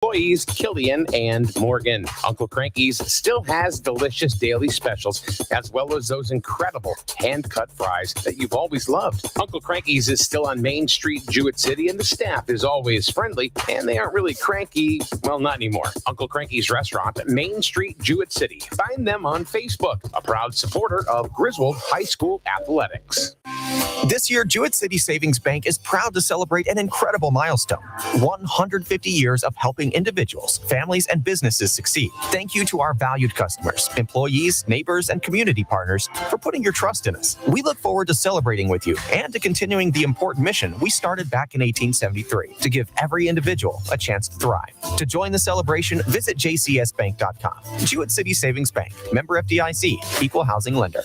employees Killian and Morgan. Uncle Cranky's still has delicious daily specials, as well as those incredible hand-cut fries that you've always loved. Uncle Cranky's is still on Main Street, Jewett City, and the staff is always friendly, and they aren't really cranky, well, not anymore. Uncle Cranky's Restaurant, Main Street, Jewett City. Find them on Facebook, a proud supporter of Griswold High School athletics. This year, Jewett City Savings Bank is proud to celebrate an incredible milestone: 150 years of helping individuals, families, and businesses succeed. Thank you to our valued customers, employees, neighbors, and community partners for putting your trust in us. We look forward to celebrating with you and to continuing the important mission we started back in 1873 to give every individual a chance to thrive. To join the celebration, visit jcsbank.com. Jewett City Savings Bank, member FDIC, equal housing lender.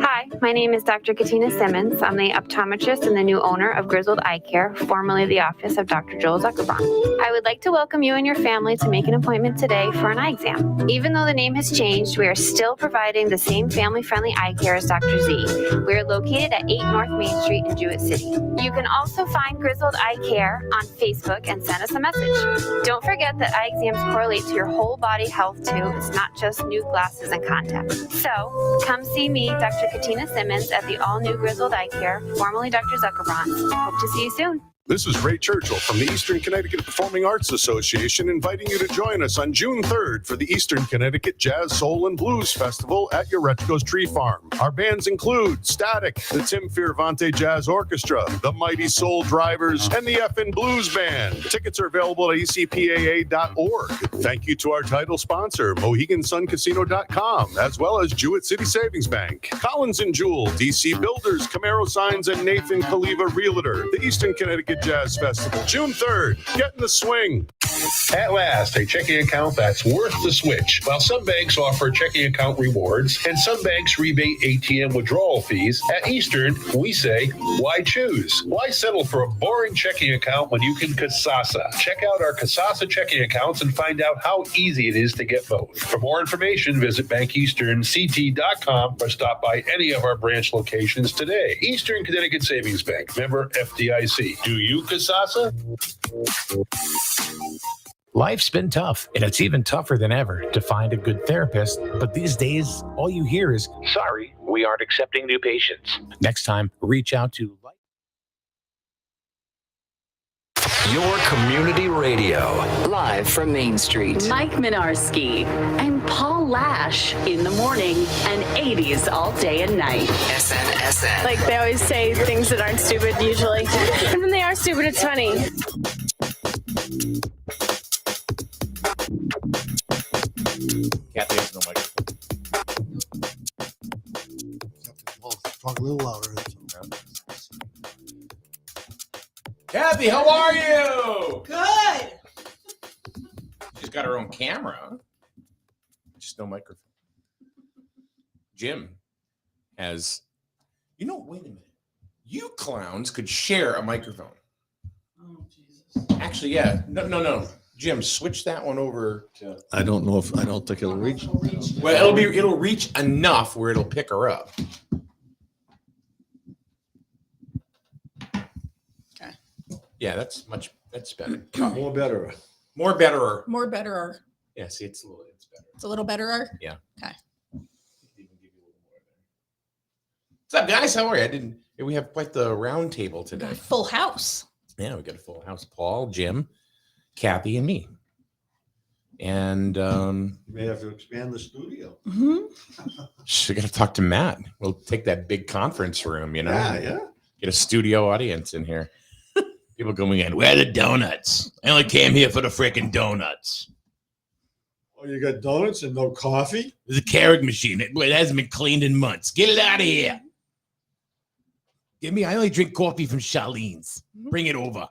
Hi, my name is Dr. Katina Simmons. I'm the optometrist and the new owner of Griswold Eye Care, formerly the office of Dr. Joel Zuckerbaum. I would like to welcome you and your family to make an appointment today for an eye exam. Even though the name has changed, we are still providing the same family-friendly eye care as Dr. Z. We are located at 8 North Main Street in Jewett City. You can also find Griswold Eye Care on Facebook and send us a message. Don't forget that eye exams correlate to your whole body health too. It's not just new glasses and contacts. So come see me, Dr. Katina Simmons, at the all-new Griswold Eye Care, formerly Dr. Zuckerbaum. Hope to see you soon. This is Ray Churchill from the Eastern Connecticut Performing Arts Association, inviting you to join us on June 3rd for the Eastern Connecticut Jazz, Soul, and Blues Festival at Urechko's Tree Farm. Our bands include Static, the Tim Fiervante Jazz Orchestra, the Mighty Soul Drivers, and the Effin' Blues Band. Tickets are available at ecpaa.org. Thank you to our title sponsor, MoheganSunCasino.com, as well as Jewett City Savings Bank, Collins & Jewell, DC Builders, Camaro Signs, and Nathan Kaliva Realtor. The Eastern Connecticut Jazz Festival, June 3rd. Get in the swing. At last, a checking account that's worth the switch. While some banks offer checking account rewards and some banks rebate ATM withdrawal fees, at Eastern, we say, why choose? Why settle for a boring checking account when you can Kasasa? Check out our Kasasa checking accounts and find out how easy it is to get both. For more information, visit bankeasternct.com or stop by any of our branch locations today. Eastern Connecticut Savings Bank, member FDIC. Do you Kasasa? Life's been tough, and it's even tougher than ever to find a good therapist. But these days, all you hear is, sorry, we aren't accepting new patients. Next time, reach out to Your community radio, live from Main Street. Mike Minarski and Paul Lash in the morning and 80s all day and night. SNSN. Like they always say things that aren't stupid usually. And when they are stupid, it's funny. Kathy has no microphone. Talk a little louder. Kathy, how are you? Good. She's got her own camera. Just no microphone. Jim has, wait a minute. You clowns could share a microphone. Oh, Jesus. Actually, yeah. No. Jim, switch that one over to. I don't think it'll reach. Well, it'll reach enough where it'll pick her up. Okay. Yeah, that's better. More better. More betterer. More better. Yeah, see, it's better. It's a little better. Yeah. Okay. What's up, guys? How are you? We have quite the round table today. Full house. Yeah, we got a full house. Paul, Jim, Kathy, and me. And You may have to expand the studio. Mm-hmm. we got to talk to Matt. We'll take that big conference room, Yeah. Get a studio audience in here. People going in, where are the donuts? I only came here for the freaking donuts. Oh, you got donuts and no coffee? There's a Keurig machine. It hasn't been cleaned in months. Get it out of here. I only drink coffee from Charlene's. Bring it over.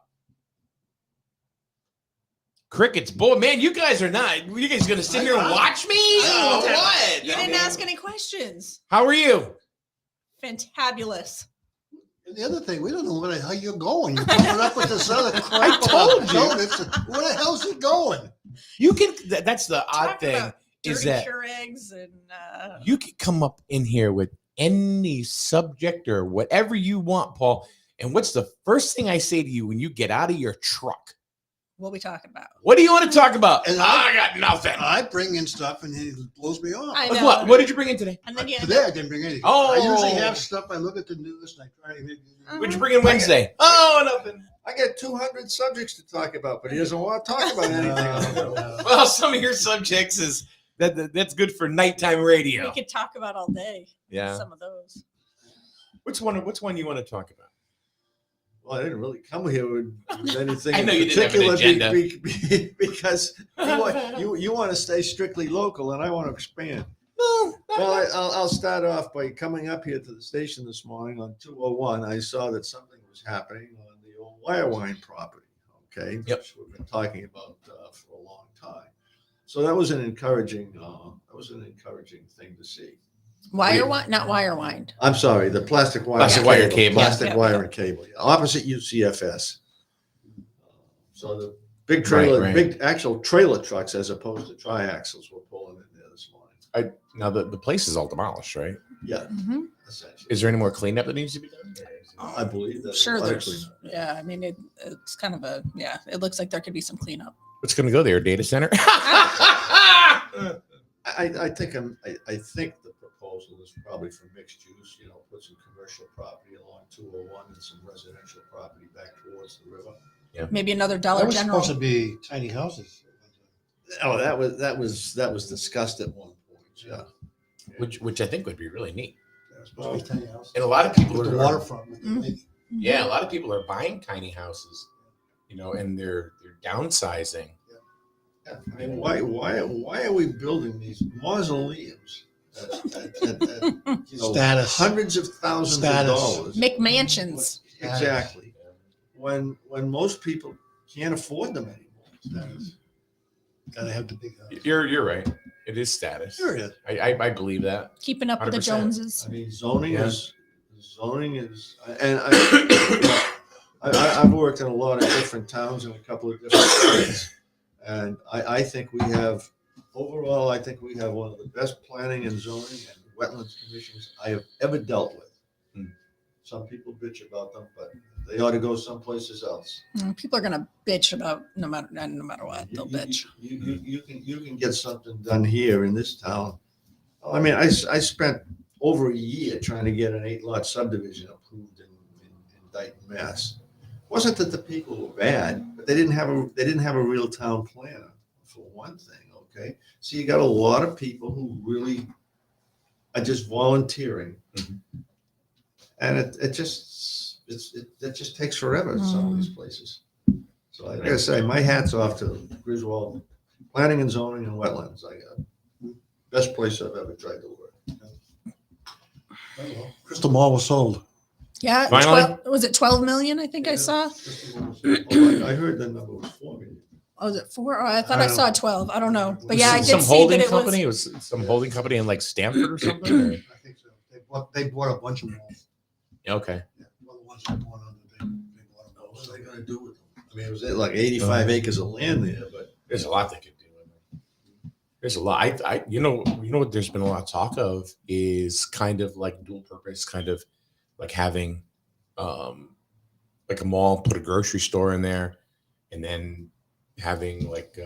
Crickets, boy, man, you guys are not. You guys gonna sit here and watch me? Oh, what? You didn't ask any questions. How are you? Fantabulous. And the other thing, we don't know where the hell you're going. You're coming up with this other crap. I told you. Donuts. Where the hell's it going? You can. That's the odd Talk thing about is dirty that Keurigs and you can come up in here with any subject or whatever you want, Paul. And what's the first thing I say to you when you get out of your truck? What are we talking about? What do you want to talk about? And I got nothing. I bring in stuff and he blows me off. I Like know. what? What did you bring in today? And then you Today I didn't bring anything. Oh. I usually have stuff. I look at the news and I try to make. What'd you bring in Wednesday? Oh, nothing. I got 200 subjects to talk about, but he doesn't want to talk about anything. Well, some of your subjects is that's good for nighttime radio. we could talk about all day. Yeah. Some of those. Which one you want to talk about? Well, I didn't really come here with anything I know in you didn't have an particular agenda. because you want to stay strictly local and I want to expand. No. Well, I'll start off by coming up here to the station this morning on 201. I saw that something was happening on the old Wirewine property. Okay, Yep. which we've been talking about for a long time. So that was an encouraging thing to see. Not wire wind. I'm sorry, the plastic wire. Plastic wire cable. Plastic Yeah. wire and cable. Yeah. Opposite UCFS. So the big trailer, Right. big actual trailer trucks as opposed to triaxles were pulling in there this morning. Now the place is all demolished, right? Yeah, Mm-hmm. essentially. Is there any more cleanup that needs to be done? I believe that. Sure, likely. there's. Yeah, I mean, it's kind of a. Yeah, it looks like there could be some cleanup. What's going to go there? Data center? I think the proposal is probably for mixed use. You know, put some commercial property along 201 and some residential property back towards the river. Maybe another That Dollar was General. supposed to be tiny houses. Oh, that was discussed at one point. Yeah. which I think would be really neat. That was supposed to be tiny houses. And a lot of people With the are waterfront. Yeah, a lot of people are buying tiny houses, and they're downsizing. I mean, why are we building these mausoleums at Status. hundreds of thousands Status. of dollars? McMansions. Exactly. When most people can't afford them anymore. Gotta have the big house. You're right. It is status. Sure it is. I believe that. Keeping up with the 100%. Joneses. I mean, zoning Yeah. is, and I've worked in a lot of different towns in a couple of different states. And I think we have, overall, I think we have one of the best planning and zoning and wetlands commissions I have ever dealt with. Some people bitch about them, but they ought to go someplace else. People are gonna bitch about no matter what. They'll bitch. You can get something done here in this town. I mean, I spent over a year trying to get an 8-lot subdivision approved in Dayton, Mass. It wasn't that the people were bad, but they didn't have a real town planner, for one thing. Okay, so you got a lot of people who really are just volunteering, and it just takes forever in some of these places. So I gotta say, my hat's off to Griswold Planning and Zoning and Wetlands. I got best place I've ever tried to work. Crystal Mall was sold. Yeah. Finally? Was it 12 million? I think I saw. I heard the number was 4 million. Oh, was it 4? Oh, I thought I I don't saw 12. I don't know. But yeah, I some did see holding that it company. was. It was some holding company in like Stanford or something. or- I think so. They bought a bunch of malls. Okay. Yeah, one of the ones that bought on the big water What malls. was they gonna do with them? I mean, it was like 85 acres of land there, but There's a lot they could do. There's a lot. I you know what there's been a lot of talk of is kind of like dual purpose, kind of like having like a mall, put a grocery store in there, and then having like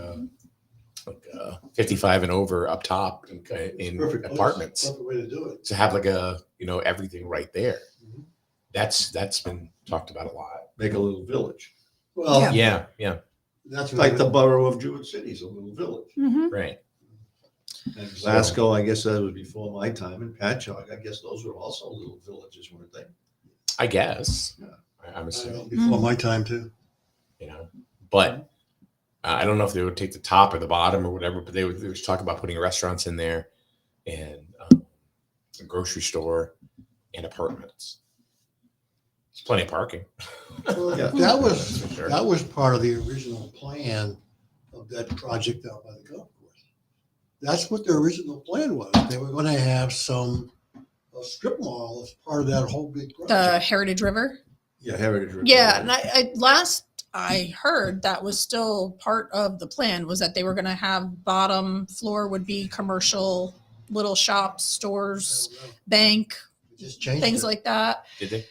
55 and over up top in Perfect place, apartments Perfect way to do it. to have like a everything right there. That's been talked about a lot. make a little village. Well, Yeah, that's It's like the borough of Jewett City is a little village. right. And Glasgow, I guess that was before my time, and Patchogue, I guess those were also little villages, weren't they? I guess. Yeah. I'm assuming. before my time too. But I don't know if they would take the top or the bottom or whatever, but they would talk about putting restaurants in there and a grocery store and apartments. There's plenty of parking. Well, Yeah. that was part of the original plan of that project out by the golf course. That's what the original plan was. They were going to have a strip mall as part of that whole big The project. Heritage River. Yeah, Heritage River. Yeah, and I last I heard that was still part of the plan was that they were going to have bottom floor would be commercial, little shops, stores, bank, Just changed things it. like that. Did they?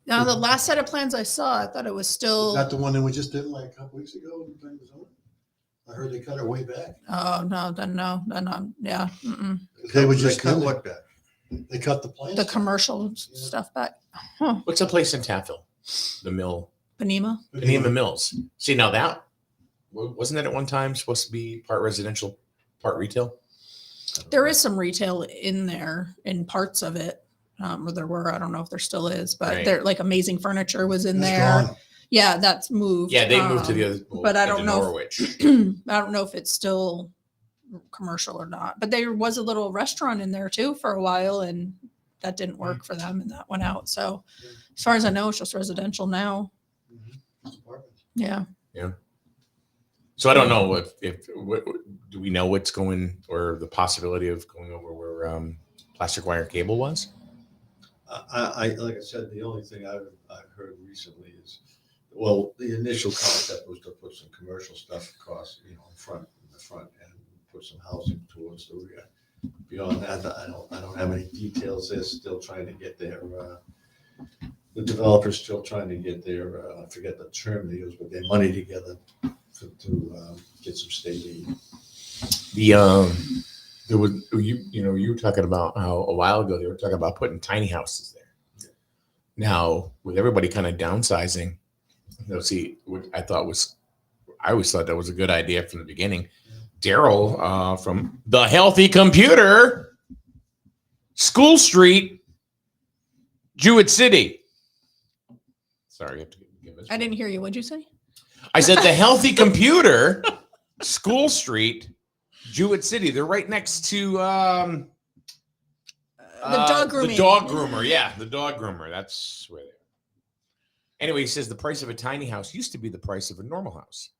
Now, the last set of plans I saw, I thought it was Is still. that the one that we just did like a couple weeks ago? I heard they cut it way back. Oh, no, then no, yeah. Mm-mm. They would just cut do what back? They cut the plants. The commercial stuff back. Huh. What's a place in Taffel? The mill. Benema? Benema Mills. See, now that wasn't that at one time supposed to be part residential, part retail? There is some retail in there in parts of it. Or there were, I don't know if there still is, but Right. there like Amazing Furniture was in That's there. gone. Yeah, that's moved. Yeah, they moved to the other. But I into don't know. Norwich. I don't know if it's still commercial or not. But there was a little restaurant in there too for a while, and that didn't work for them, and that went out. So, as far as I know, it's just residential now. Yeah. Yeah. So I don't know if do we know what's going or the possibility of going over where plastic wire cable was? I like I said, the only thing I've heard recently is, well, the initial concept was to put some commercial stuff across, in the front, and put some housing towards the rear. Beyond that, I don't have any details. They're still trying to get their the developer's still trying to get their I forget the term they use, but their money together to get some state aid. There was you were talking about how a while ago they were talking about putting tiny houses there. Yeah. Now with everybody kind of downsizing, see what I always thought that was a good idea from the beginning. Daryl from the Healthy Computer, School Street, Jewett City. Sorry, I have to give this. I didn't hear you. What'd you say? I said the Healthy Computer, School Street, Jewett City. They're right next to The dog grooming. The dog groomer, yeah, the dog groomer. That's where they are. Anyway, he says the price of a tiny house used to be the price of a normal house,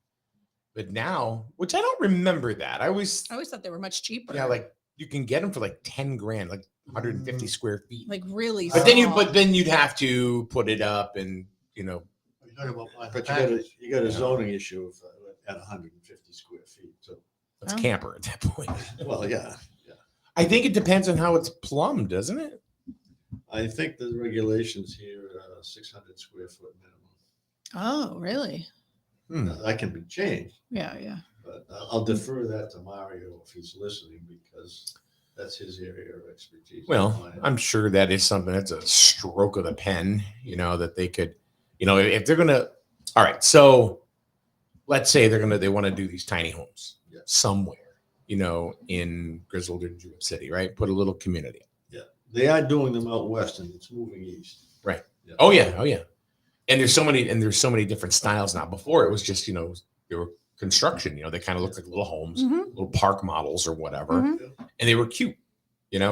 but now, which I don't remember that. I always thought they were much cheaper. Yeah, like you can get them for like 10 grand, like 150 square feet. Like really. But small. then you'd have to put it up, and But you got a zoning issue of, at 150 square feet. So it's camper at that point. Well, yeah. I think it depends on how it's plumbed, doesn't it? I think the regulations here are 600 square foot minimum. Oh, really? Now, that can be changed. Yeah. But I'll defer that to Mario if he's listening, because that's his area of expertise. Well, I'm sure that is something that's a stroke of the pen, that they could, if they're going to, all right. So let's say they want to do these tiny homes somewhere, in Griswold or Jewett City, right? Put a little community. Yeah. They are doing them out west and it's moving east. Right. Yeah. Oh yeah. And there's so many different styles now. Before it was just, they were construction, they kind of looked like little homes, little park models or whatever. And they were cute, and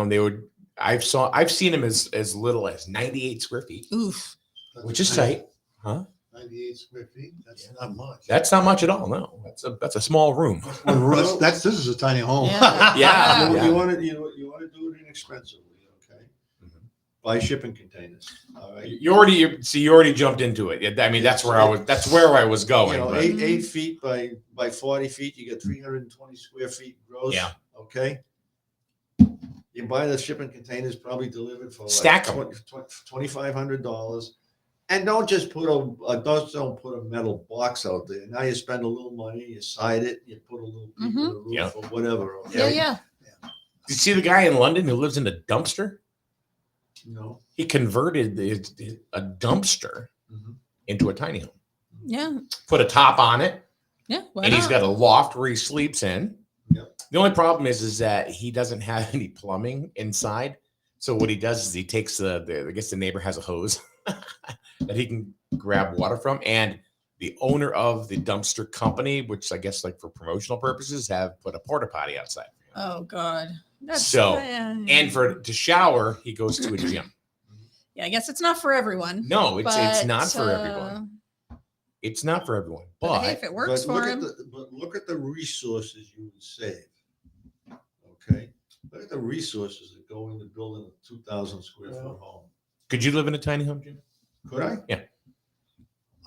I've seen them as little as 98 square feet. Oof. Which is tight. Huh? 98 square feet. That's not much. That's not much at all. No, that's a small room. This is a tiny home. Yeah. You want to do it inexpensively, okay? Buy shipping containers. All right. You already jumped into it. I mean, that's where I was going. 8 feet by 40 feet, you get 320 square feet gross. Yeah. Okay. You buy the shipping containers, probably delivered for Stack like $2,500. And don't just put don't put a metal box out there. Now you spend a little money, you side it, you put a little peak in the roof or whatever. Okay? Yeah. You see the guy in London who lives in a dumpster? No. He converted a dumpster into a tiny home. Yeah. Put a top on it. Yeah. And he's got a loft where he sleeps in. Yep. The only problem is that he doesn't have any plumbing inside. So what he does is he takes I guess the neighbor has a hose that he can grab water from. And the owner of the dumpster company, which I guess like for promotional purposes, have put a porta potty outside. Oh God. And to shower, he goes to a gym. Yeah, I guess it's not for everyone. No, it's not for everyone. It's not for everyone. But hey, if it works for him. But look at the resources you would save. Okay. Look at the resources that go into building a 2,000 square foot home. Could you live in a tiny home, Jim? Could I? Yeah.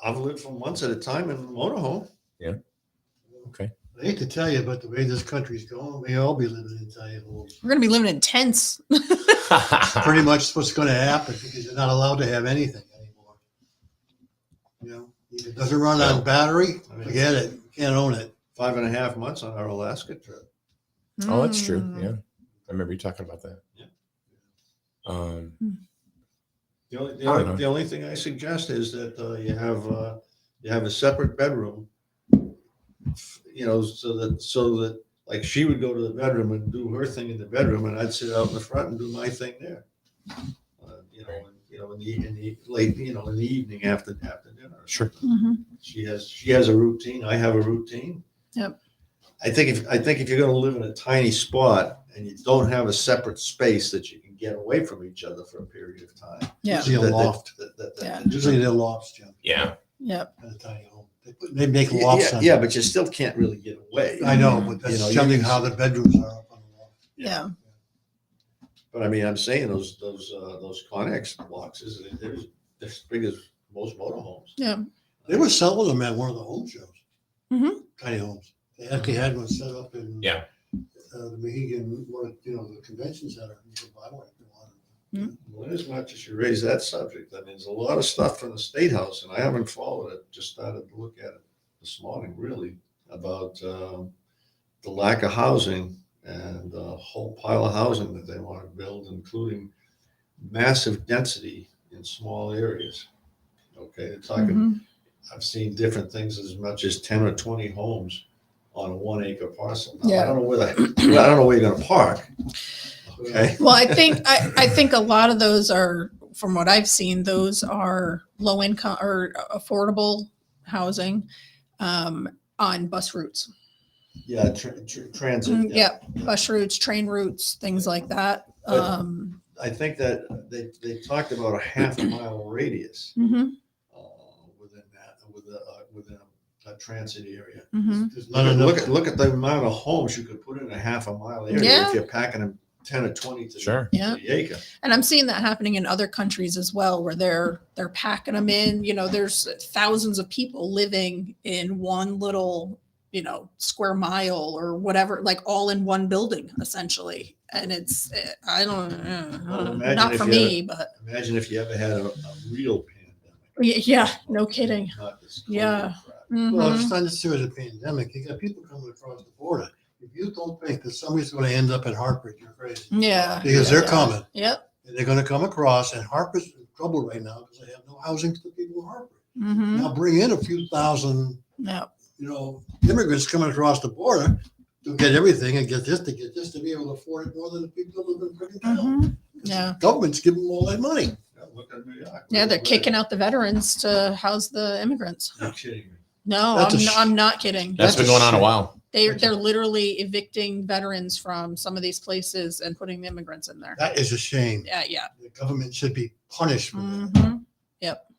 I've lived for months at a time in a motorhome. Yeah. Okay. I hate to tell you, but the way this country's going, we all be living in tiny homes. We're going to be living in tents. Pretty much what's going to happen, because you're not allowed to have anything anymore. You know, if it doesn't run on battery, forget it. You can't own it. 5.5 months on our Alaska trip. Oh, that's true. Yeah, I remember you talking about that. Yeah. The only thing I suggest is that you have a separate bedroom. You know, so that like she would go to the bedroom and do her thing in the bedroom, and I'd sit out in the front and do my thing there. In the late, in the evening after dinner. Sure. She has a routine. I have a routine. Yep. I think if you're going to live in a tiny spot and you don't have a separate space that you can get away from each other for a period of time. Yeah. Usually a loft. Usually they're lofts, Jim. Yeah. Yep. In a tiny home. They make lofts. Yeah, but you still can't really get away. I know, but that's generally how the bedrooms are up on the loft. Yeah. But I mean, I'm saying those Connex boxes, they're as big as most motorhomes. Yeah. They were selling them at one of the home shows. Mm-hmm. Tiny homes. They actually had one set up in Yeah. The Mohegan, the convention center. You could buy one if you wanted. Well, as much as you raise that subject, I mean, there's a lot of stuff from the State House, and I haven't followed it. Just started to look at it this morning, really, about the lack of housing and a whole pile of housing that they want to build, including massive density in small areas. Okay, they're talking. I've seen different things as much as 10 or 20 homes on a 1 acre parcel. Now, Yeah. I don't know where you're going to park. Okay. Well, I think a lot of those are, from what I've seen, those are low income or affordable housing on bus routes. Yeah, transit. Yep, bus routes, train routes, things like that. I think that they talked about a half a mile radius Mhm. within that, within a transit area. Mhm. There's not enough. Look at the amount of homes you could put in a half a mile area Yeah. if you're packing them 10 or 20 to Yeah. the acre. And I'm seeing that happening in other countries as well, where they're packing them in. You know, there's thousands of people living in one little, square mile or whatever, like all in one building essentially. And it's, I don't Well, not for me, but imagine if you ever had a real pandemic. yeah, no kidding. Not this COVID Yeah. crap. Well, it's Mhm. not necessarily a pandemic. You got people coming across the border. If you don't think that somebody's going to end up in Hartford, you're crazy. Yeah. Because they're coming. Yep. And they're going to come across, and Hartford's in trouble right now because they have no housing for people in Hartford. Mm-hmm. Now bring in a few thousand, Yep. immigrants coming across the border to get everything and get this to be able to afford it more than the people that live in freaking town. Mhm. Yeah. Government's giving them all that money. Yeah, look at New York. Yeah, they're kicking out the veterans to house the immigrants. You're kidding me. No, That's I'm not kidding. That's been going on a while. They're literally evicting veterans from some of these places and putting the immigrants in there. That is a shame. Yeah, yeah. The government should be punished for that. Mm-hmm. Yep.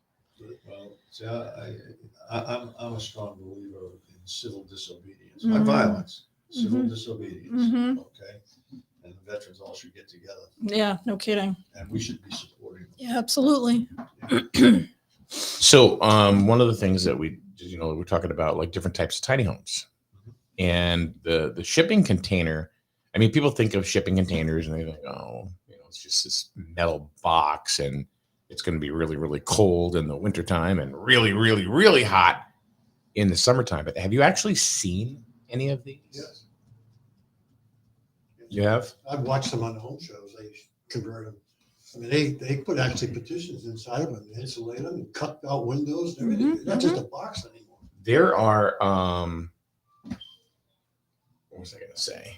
Well, see, I'm a strong believer in civil disobedience, not Mhm. violence, civil Mhm. disobedience. Mhm. Okay, and the veterans all should get together, Yeah, no kidding. and we should be supporting them. Yeah, absolutely. So one of the things that we're talking about, like different types of tiny homes, and the shipping container. I mean, people think of shipping containers and they think, oh, it's just this metal box and it's going to be really, really cold in the wintertime and really, really, really hot in the summertime. But have you actually seen any of these? Yes. You have? I've watched them on the home shows. They convert them. I mean, they put actually petitions inside of them, they insulate them, and cut out windows and everything. It's not just a box anymore. There are, what was I going to say?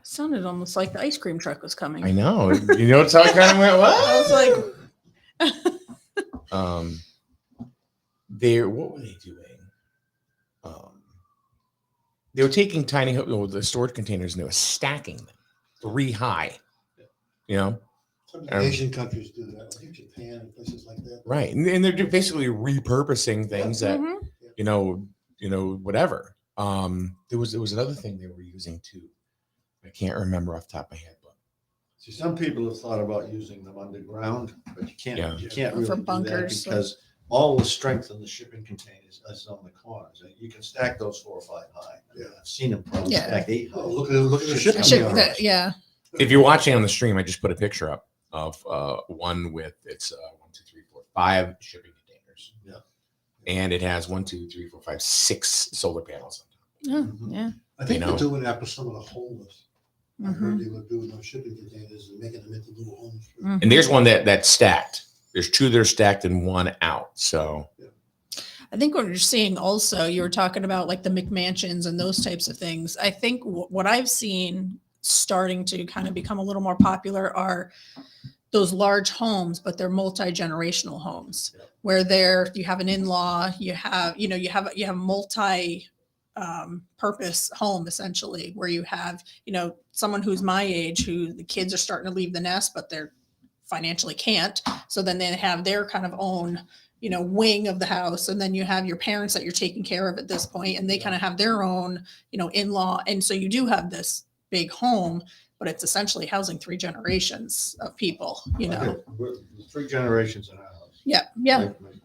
Sounded almost like the ice cream truck was coming. I know. You know how it kind of went, what? I was like, What were they doing? They were taking the storage containers and they were stacking them 3 high. Some of the Asian countries do that. I think Japan and places like that. Right. And they're basically repurposing things that, Mhm. whatever. There was another thing they were using too. I can't remember off the top of my head, but See, some people have thought about using them underground, but you can't. Yeah. You can't Or really for do bunkers, that because all the strength in the shipping containers is on the corners. And you can stack those 4 or 5 high. Yeah. I've seen them probably Yeah. stack 8 high. Oh, look at the shipping shit, yards. yeah. if you're watching on the stream, I just put a picture up of one with 1, 2, 3, 4, 5 shipping containers. Yeah. and it has 6 solar panels. Yeah. Yeah. I think You they're know? doing that for some of the homeless. I Mhm. heard they were doing those shipping containers and making them into little homes. Mhm. And there's one that's stacked. There's 2 that are stacked and 1 out. So I think what you're seeing also, you were talking about like the McMansions and those types of things. I think what I've seen starting to kind of become a little more popular are those large homes, but they're multi-generational homes where you have an in-law, you have multi purpose home essentially, where you have, someone who's my age who the kids are starting to leave the nest, but they're financially can't. So then they have their kind of own, wing of the house. And then you have your parents that you're taking care of at this point, and they kind of have their own, in-law. And so you do have this big home, but it's essentially housing 3 generations of people, We're 3 generations in our house. Yeah. Yeah. Like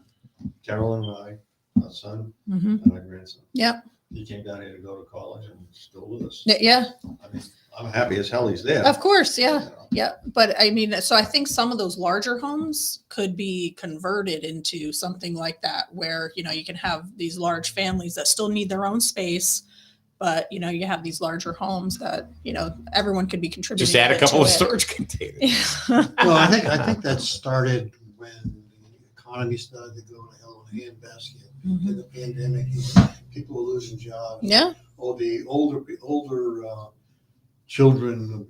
Carolyn and I, our son, Mhm. and our grandson. Yeah. He came down here to go to college and he's still with us. Yeah. I mean, I'm happy as hell he's there. Of course. Yeah. Yeah. But I mean, so I think some of those larger homes could be converted into something like that, where, you can have these large families that still need their own space, but, you have these larger homes that, everyone could be contributing. just add a couple to of it. storage containers. Well, I think that started when the economy started to go to hell in a handbasket. Mhm. In the pandemic, people were losing jobs. Yeah. Or the older children,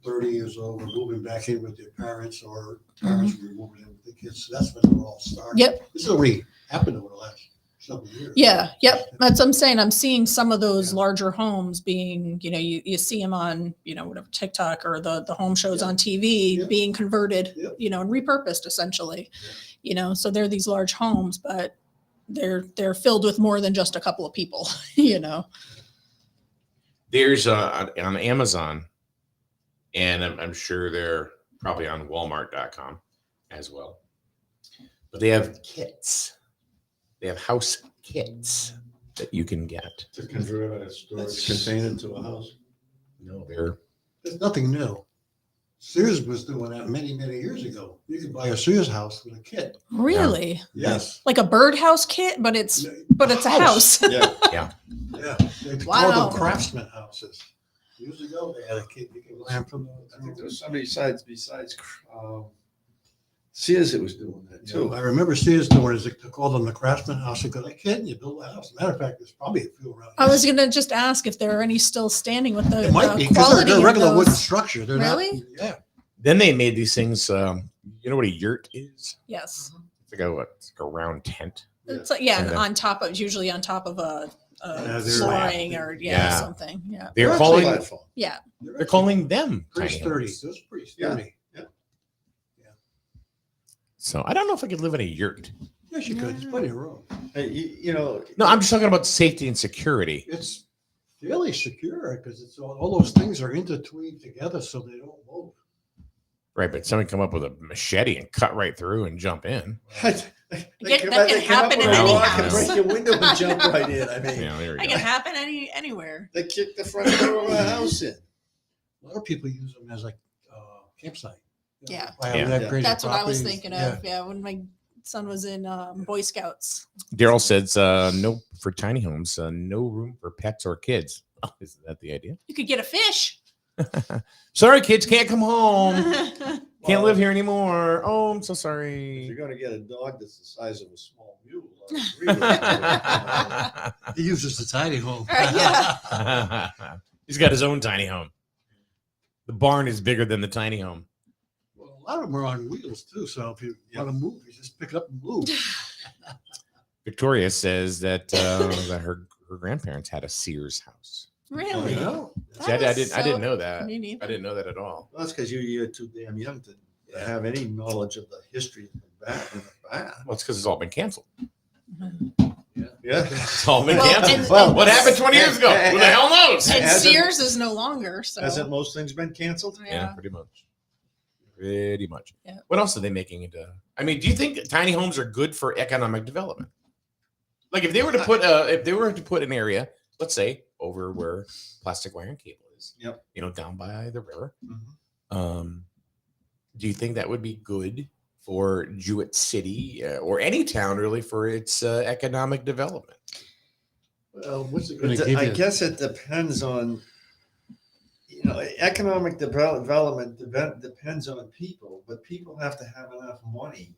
30 years old, were moving back in with their parents, or parents were moving in with the kids. So that's when it all started. Yep. This has already happened over the last several years. Yeah. Yep. That's what I'm saying. I'm seeing some of those larger homes being, you see them on, whatever TikTok or the home shows on TV being converted, and repurposed essentially, so they're these large homes, but they're filled with more than just a couple of people, There's on Amazon, and I'm sure they're probably on Walmart.com as well. But they have kits. They have house kits that you can get to convert a storage container into a house. No, There's nothing new. Sears was doing that many, many years ago. You could buy a Sears house with a kit. Really? Yes. Like a birdhouse kit, but it's a house. Yeah. Yeah. Yeah. They Wow. called them craftsman houses. Years ago, they had a kit you could land from. I think there was somebody besides Sears that was doing that too. I remember Sears doing it. They called them the craftsman house. They go, like, kid, you build a house. Matter of fact, there's probably a few around. I was gonna just ask if there are any still standing with the, It might be because quality they're of regular wooden those. structure. They're Really? Not, yeah. Then they made these things. You know what a yurt is? Yes. It's like a round tent. It's like, usually on top of a they're- flooring or Yeah. something. Yeah. They're They're calling. actually platform. Yeah. They're calling them Pretty tiny sturdy. homes. Those are pretty Yeah. sturdy. So I don't know if I could live in a yurt. Yes, you could. There's plenty of room. Hey, No, I'm just talking about safety and security. It's fairly secure because it's all those things are intertwined together so they don't move. Right, but somebody come up with a machete and cut right through and jump in. That can happen in any can house. break your window and jump right in. I mean, Yeah, there we That go. can happen anywhere. they kicked the front door of our house in. A lot of people use them as like campsite. Yeah. That's That's what I was thinking of. Yeah. When my son was in Boy Scouts. Daryl says no for tiny homes, no room for pets or kids. Oh, isn't that the idea? You could get a fish. Sorry, kids can't come home. Can't Well, live here anymore. Oh, I'm so If sorry. you're gonna get a dog that's the size of a small mule, I agree with that. He uses the tiny home. Yeah. He's got his own tiny home. The barn is bigger than the tiny home. Well, a lot of them are on wheels too. So if you want to move, you just pick it up and move. Victoria says that that her grandparents had a Sears house. Really? Oh, See, I That is didn't so- know that. Me neither. I didn't know that at all. Well, that's because you're too damn young to have any knowledge of the history of the back. Well, it's because it's all been canceled. Yeah. It's all been Well, canceled. and- Well, what happened 20 years ago? Who the hell knows? And Hasn't- Sears is no longer. So Hasn't most things been canceled? Yeah, pretty much. Pretty much. Yeah. What else are they making into? I mean, do you think tiny homes are good for economic development? Like if they were to put an area, let's say over where plastic wire and cable is, Yep. down by the river. Mhm. Do you think that would be good for Jewett City or any town really for its economic development? Well, what's it going to give I you? guess it depends on, economic development depends on people, but people have to have enough money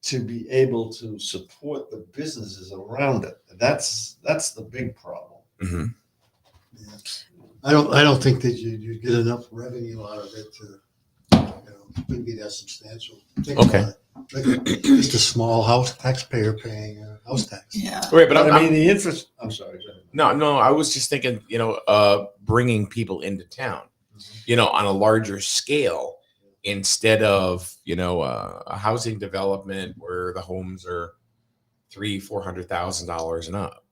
to be able to support the businesses around it. That's the big problem. Mm-hmm. Yeah. I don't think that you get enough revenue out of it to, wouldn't be that substantial. Think Okay. about it. Like just a small house taxpayer paying house tax. Yeah. Right, but I mean, the interest. I'm sorry. go ahead. No, I was just thinking, bringing people into town, on a larger scale instead of, a housing development where the homes are $300,000-$400,000 and up.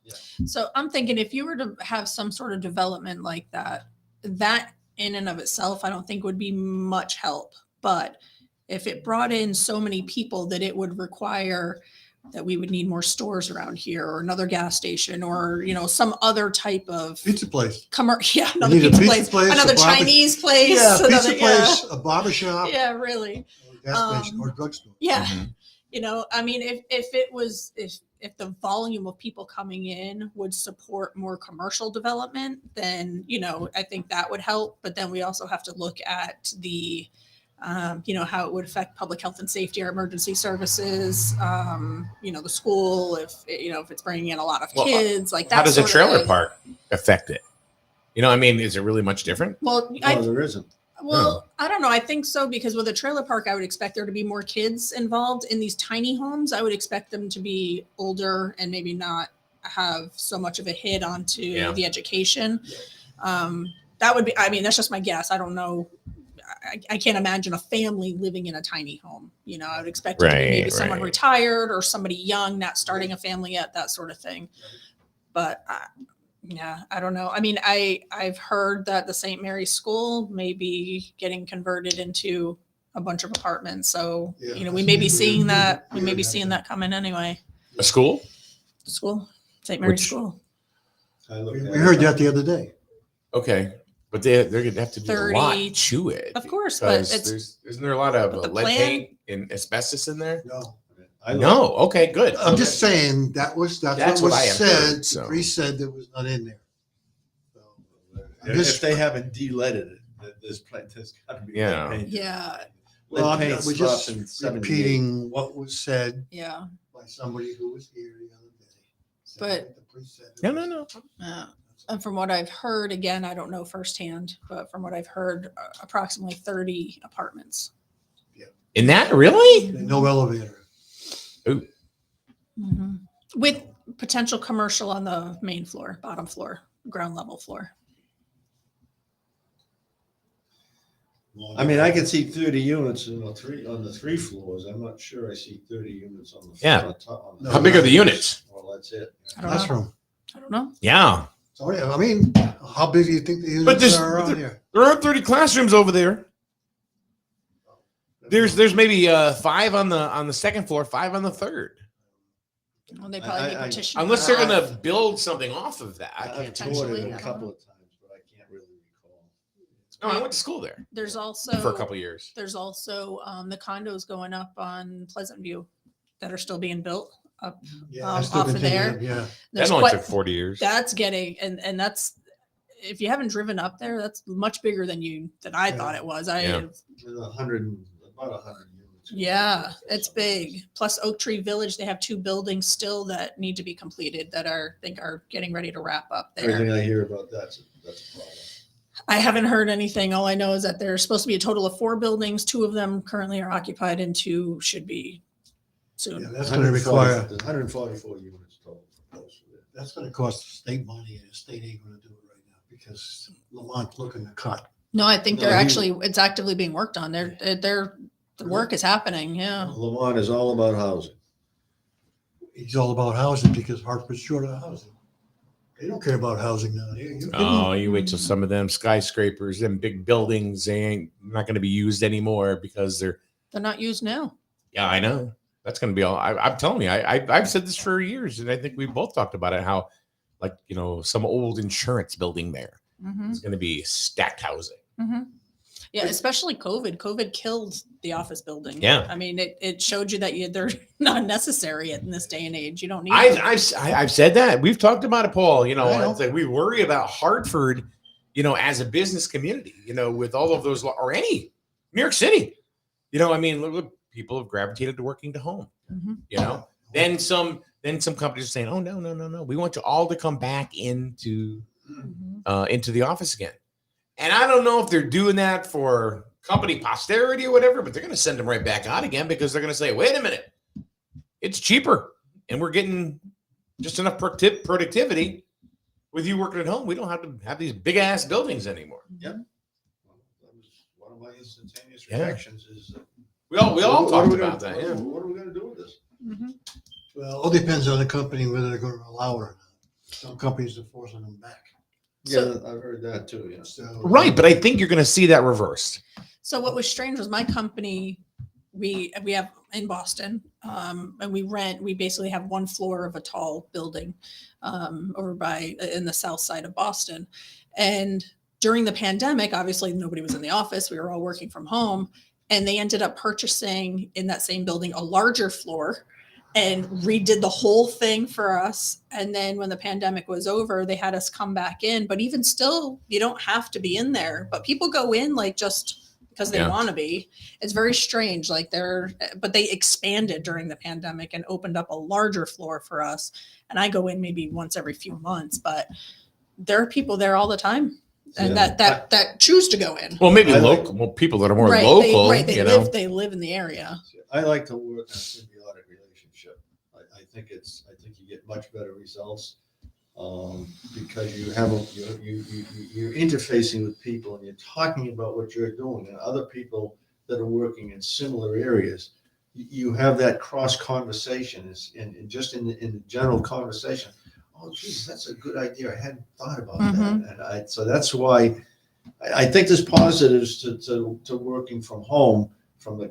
So I'm thinking if you were to have some sort of development like that, that in and of itself, I don't think would be much help. But if it brought in so many people that it would require that we would need more stores around here or another gas station or, some other type of Pizza place. Another need a pizza pizza place, another a barber- Chinese place. Yeah, pizza another, place, a barber shop, Yeah, really. gas station, or drugstore. Yeah. Mhm. I mean, if the volume of people coming in would support more commercial development, then, I think that would help. But then we also have to look at the, how it would affect public health and safety, our emergency services, the school, if it's bringing in a lot of Well, kids, like that. How does a sort of trailer thing. park affect it? Is it really much different? Well, No, there isn't. I don't know. I think so because with a trailer park, I would expect there to be more kids involved in these tiny homes. I would expect them to be older and maybe not have so much of a hit onto the education. That would be, that's just my guess. I don't know. I can't imagine a family living in a tiny home. I would expect it to be maybe someone retired or somebody young, not starting a family yet, that sort of thing. But I don't know. I mean, I've heard that the St. Mary's School may be getting converted into a bunch of apartments. So, we may be seeing that. We may be seeing that coming anyway. A school? The school, St. Mary's Which- School. We heard that the other day. Okay. But they're going to have to do a lot 30 to it. Of course, but because isn't there a lot of but the lead plan- paint and asbestos in there? No. No. Okay, good. I'm just saying that's what That's was what I have said. heard, so. Bree said that was not in there. If they haven't de-leaded it, there's got to be Yeah. lead paint. Yeah. Well, Lead paint we're stopped just in 78. repeating what was said Yeah. by somebody who was here the other day. Said But- that the priest said it No, was- no. And from what I've heard, again, I don't know firsthand, but from what I've heard, approximately 30 apartments. In that, really? No elevator. With potential commercial on the main floor, bottom floor, ground level floor. I mean, I can see 30 units on the three floors. I'm not sure I see 30 units on the Yeah. on the top. On No, How big are the units? Well, that's it. I don't know. Classroom. I don't know. Yeah. So, yeah, I mean, how big do you think the But units are around here? there aren't 30 classrooms over there. There's maybe 5 on the second floor, 5 on the third. Well, they probably be partitioned. Unless they're off. going to build something off of that. I've toured Potentially, it I a don't couple know. of times, but I can't really recall. No, I went to school there There's also for a couple of years. There's also the condos going up on Pleasant View that are still being built up Yeah, I still off of continue, there. Yeah. That There's only quite- took 40 years. That's getting and that's if you haven't driven up there, that's much bigger than I Yeah. thought it was. Yeah. There's about 100 units. Yeah, it's big. Plus Oak Tree Village, they have 2 buildings still that need to be completed that I think are getting ready to wrap up there. Everything I hear about that's a problem. I haven't heard anything. All I know is that there's supposed to be a total of 4 buildings. 2 of them currently are occupied and 2 should be soon. Yeah, that's going to require, There's 144 units total proposed for it. that's going to cost state money, and the state ain't going to do it right now because Lamont's looking to cut. No, I think No, they're he- actually, it's actively being worked on. The work is happening. Yeah. Lamont is all about housing. He's all about housing because Hartford's short of housing. They don't care about housing down here. You kidding? Oh, you wait till some of them skyscrapers, them big buildings, they ain't not going to be used anymore because they're. They're not used now. Yeah, I know. That's going to be all. I'm telling you, I've said this for years, and I think we both talked about it. How, some old insurance building there Mhm. is going to be stacked housing. Mhm. Yeah, especially COVID. COVID killed the office building. Yeah. I mean, it showed you that they're not necessary in this day and age. You don't need them. I've said that. We've talked about it, Paul. You know, I know. it's like we worry about Hartford, you know, as a business community, you know, with all of those, or any New York City. You know, I mean, look, people have gravitated to working to home. Mhm. You know, then some companies are saying, "Oh no, we want you all to come back into the office again." And I don't know if they're doing that for company posterity or whatever, but they're going to send them right back out again because they're going to say, "Wait a minute, it's cheaper, and we're getting just enough productivity with you working at home. We don't have to have these big ass buildings anymore." Yep. Well, that was one of my instantaneous Yeah. reactions is We all what talked are we about gonna- that. Yeah. What are we going to do with this? Well, it all depends on the company whether they're going to allow it or not. Some companies are forcing them back. Yeah, I've heard that too. Yeah. So, Right, but I think you're going to see that reversed. So what was strange was my company, we have in Boston, and we basically have one floor of a tall building over in the south side of Boston. And during the pandemic, obviously nobody was in the office. We were all working from home, and they ended up purchasing in that same building a larger floor and redid the whole thing for us. And then when the pandemic was over, they had us come back in. But even still, you don't have to be in there. But people go in like just because they want to be. It's very strange. Like but they expanded during the pandemic and opened up a larger floor for us. And I go in maybe once every few months, but there are people there all the time. And Yeah. that choose to go in. Well, maybe I like- local people that are more Right, local. they live in the area. I like to work on a symbiotic relationship. I think you get much better results because you're interfacing with people and you're talking about what you're doing and other people that are working in similar areas. You have that cross conversation and just in the general conversation. Oh, geez, that's a good idea. I hadn't thought about that. And so that's why I think there's positives to working from home from a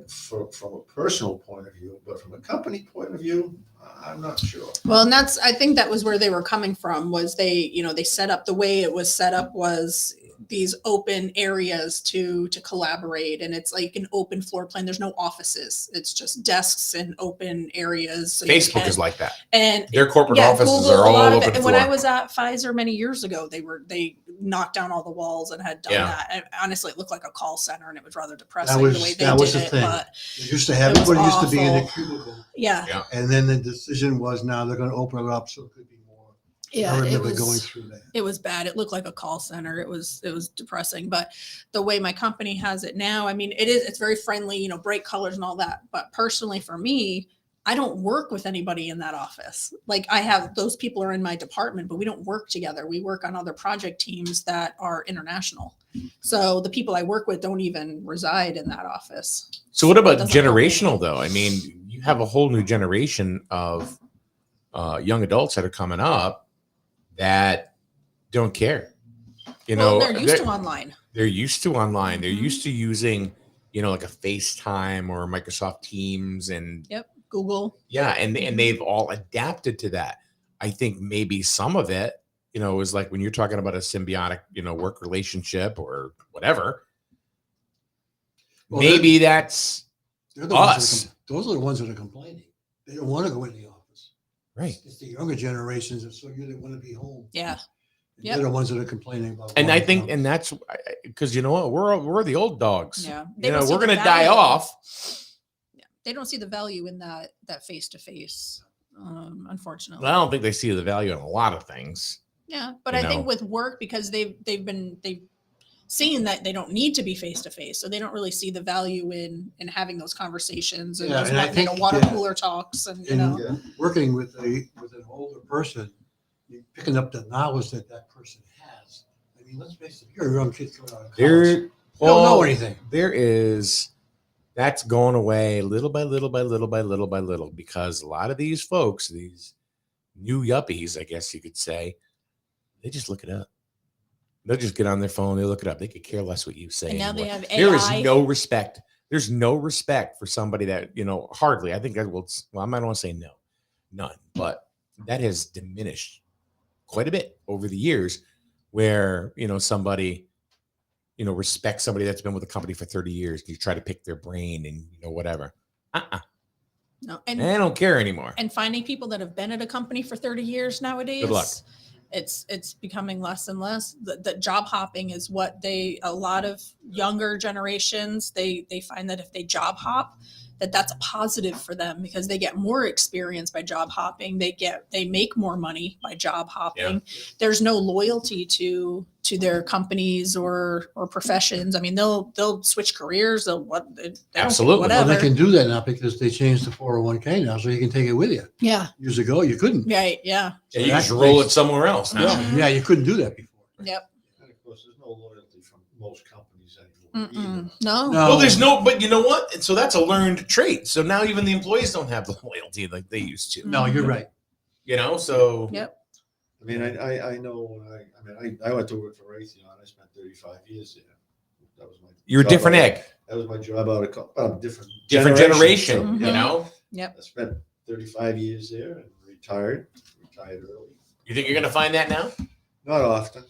personal point of view, but from a company point of view, I'm not sure. Well, and I think that was where they were coming from, was they set up, the way it was set up was these open areas to collaborate. And it's like an open floor plan. There's no offices. It's just desks and open areas. So Facebook is like that. And their corporate offices are all open And floor. when I was at Pfizer many years ago, they knocked down all the walls and had done that. And honestly, it looked like a call center, and it was rather depressing the way they that was did the it. thing. But Everybody used to be in a cubicle. Yeah. And then the decision was now they're going to open it up so it could be more. Yeah, I remember going through that. It was bad. It looked like a call center. It was depressing. But the way my company has it now, I mean, it's very friendly, bright colors and all that. But personally for me, I don't work with anybody in that office. Like I have, those people are in my department, but we don't work together. We work on other project teams that are international. So the people I work with don't even reside in that office. So what about Doesn't help me. generational though? I mean, you have a whole new generation of young adults that are coming up that don't care. They're used to online. They're used to online. They're used to using, like a FaceTime or Microsoft Teams and Google. Yeah, and they've all adapted to that. I think maybe some of it, is like when you're talking about a symbiotic, work relationship or whatever. Well, maybe that's us. Those are the ones that are complaining. They don't want to go in the office. Right. It's the younger generations that they want to be home. Yeah. They're the ones that are complaining about. And I think, and that's because you know what, we're the old dogs. Yeah. We're going to die off. Yeah. They don't see the value in that face-to-face, unfortunately. Well, I don't think they see the value in a lot of things. Yeah, but I think with work, because they've seen that they don't need to be face-to-face, so they don't really see the value in having those conversations and and I think water cooler talks and working with an older person, you're picking up the knowledge that person has. I mean, let's face it, you're a young kid coming out of college. You don't know anything. That's going away little by little by little by little by little, because a lot of these folks, these new yuppies, I guess you could say, they just look it up. They'll just get on their phone. They look it up. They could care less what you say. And now they have AI. There is no respect. There's no respect for somebody that, hardly. I think I don't want to say no, none, but that has diminished quite a bit over the years where, somebody, respect somebody that's been with a company for 30 years. You try to pick their brain and whatever. No, And I don't care anymore. And finding people that have been at a company for 30 years nowadays. Good luck. It's becoming less and less. The job hopping is what a lot of younger generations, they find that if they job hop, that's a positive for them because they get more experience by job hopping. They make more money by job hopping. Yeah. There's no loyalty to their companies or professions. I mean, they'll switch careers. Absolutely. Whatever. Well, they can do that now because they changed the 401k now, so you can take it with you. Yeah. Years ago, you couldn't. Right. Yeah. Yeah, you just roll it somewhere else now. Yeah, you couldn't do that before. Yep. And of course, there's no loyalty from most companies anymore. either. No. Well, there's no, but you know what? And so that's a learned trait. So now even the employees don't have the loyalty like they used to. No, you're right. So. Yep. I mean, I know when I went to work for Raytheon. I spent 35 years there. That was my. You're a job different out egg. That was my job out of different Generation, So, Yep. I spent 35 years there and retired early. You think you're going to find that now? Not often.